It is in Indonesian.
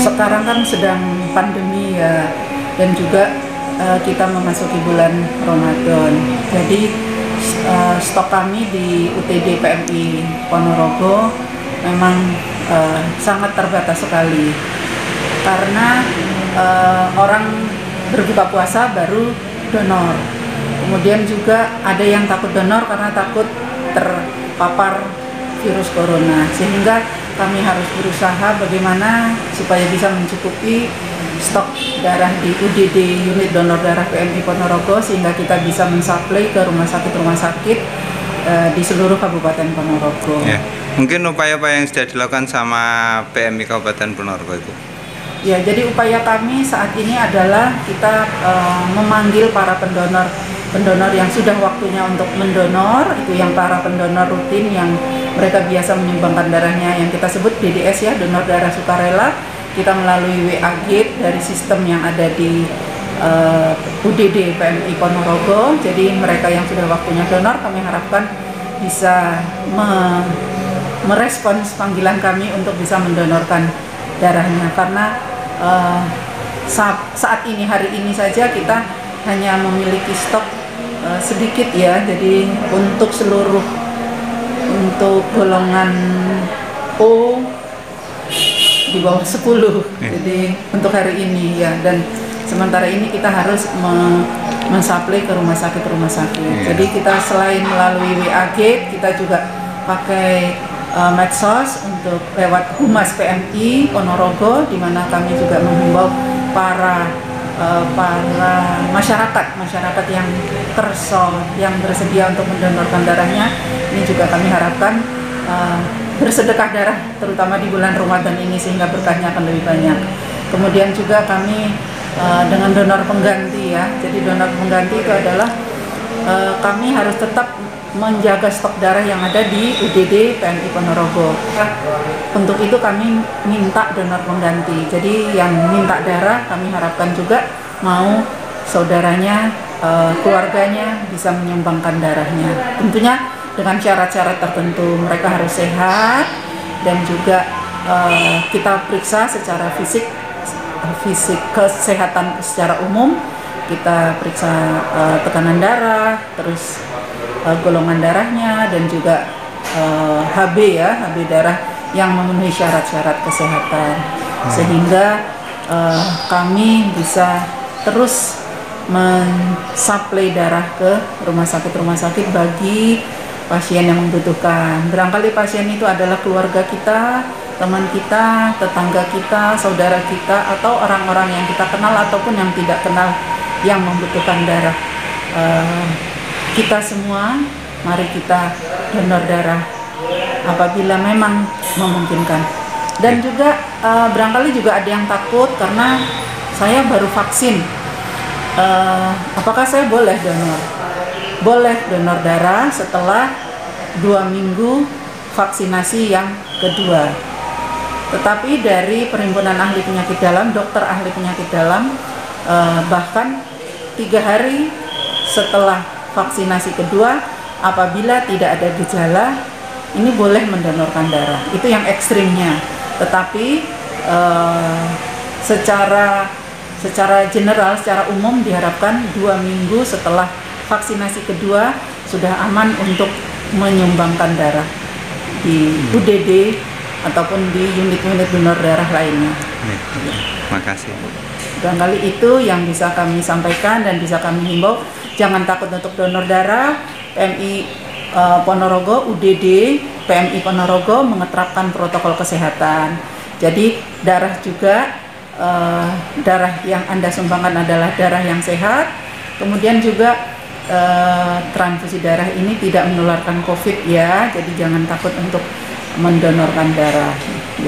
sekarang kan sedang pandemi ya, dan juga kita memasuki bulan Ramadan. Jadi stok kami di UTD PMI Ponorogo memang sangat terbatas sekali, karena orang berbuka puasa baru donor. Kemudian juga ada yang takut donor karena takut terpapar virus corona, sehingga kami harus berusaha bagaimana supaya bisa mencukupi stok darah di UDD unit donor darah PMI Ponorogo, sehingga kita bisa mensuplai ke rumah sakit di seluruh Kabupaten Ponorogo. Ya. Mungkin upaya-upaya yang sudah dilakukan sama PMI Kabupaten Ponorogo itu? Ya, jadi upaya kami saat ini adalah kita memanggil para pendonor yang sudah waktunya untuk mendonor, itu yang para pendonor rutin yang mereka biasa menyumbangkan darahnya, yang kita sebut DDS ya, donor darah sukarela. Kita melalui WA Gate dari sistem yang ada di UDD PMI Ponorogo. Jadi mereka yang sudah waktunya donor, kami harapkan bisa merespons panggilan kami untuk bisa mendonorkan darahnya, karena saat ini, hari ini saja kita hanya memiliki stok sedikit ya. Jadi untuk golongan O di bawah 10, jadi untuk hari ini ya, dan sementara ini kita harus mensuplai ke rumah sakit. Jadi kita selain melalui WA Gate, kita juga pakai medsos untuk lewat Humas PMI Ponorogo, di mana kami juga menghimbau para masyarakat yang bersedia untuk mendonorkan darahnya. Ini juga kami harapkan bersedekah darah, terutama di bulan Ramadan ini, sehingga berkahnya akan lebih banyak. Kemudian juga kami dengan donor pengganti ya. Jadi donor pengganti itu adalah kami harus tetap menjaga stok darah yang ada di UDD PMI Ponorogo. Untuk itu kami minta donor pengganti. Jadi yang minta darah kami harapkan juga mau saudaranya, keluarganya bisa menyumbangkan darahnya. Tentunya dengan syarat-syarat tertentu, mereka harus sehat, dan juga kita periksa secara fisik kesehatan secara umum. Kita periksa tekanan darah, terus golongan darahnya, dan juga HB darah yang memenuhi syarat-syarat kesehatan, sehingga kami bisa terus mensuplai darah ke rumah sakit bagi pasien yang membutuhkan. Barangkali pasien itu adalah keluarga kita, teman kita, tetangga kita, saudara kita, atau orang-orang yang kita kenal ataupun yang tidak kenal yang membutuhkan darah. Kita semua, mari kita donor darah apabila memang memungkinkan. Dan juga barangkali juga ada yang takut karena saya baru vaksin. Apakah saya boleh donor? Boleh donor darah setelah 2 minggu vaksinasi yang kedua. Tetapi dari Perhimpunan Ahli Penyakit Dalam, dokter ahli penyakit dalam, bahkan 3 hari setelah vaksinasi kedua, apabila tidak ada gejala, ini boleh mendonorkan darah. Itu yang ekstrimnya. Tetapi secara general, secara umum diharapkan 2 minggu setelah vaksinasi kedua sudah aman untuk menyumbangkan darah di UDD ataupun di unit-unit donor darah lainnya. Terima kasih. Barangkali itu yang bisa kami sampaikan dan bisa kami himbau. Jangan takut untuk donor darah. PMI Ponorogo, UDD PMI Ponorogo mengeterapkan protokol kesehatan. Jadi darah juga, darah yang Anda sumbangkan adalah darah yang sehat. Kemudian juga transfusi darah ini tidak menularkan COVID ya, jadi jangan takut untuk mendonorkan darah. Ya.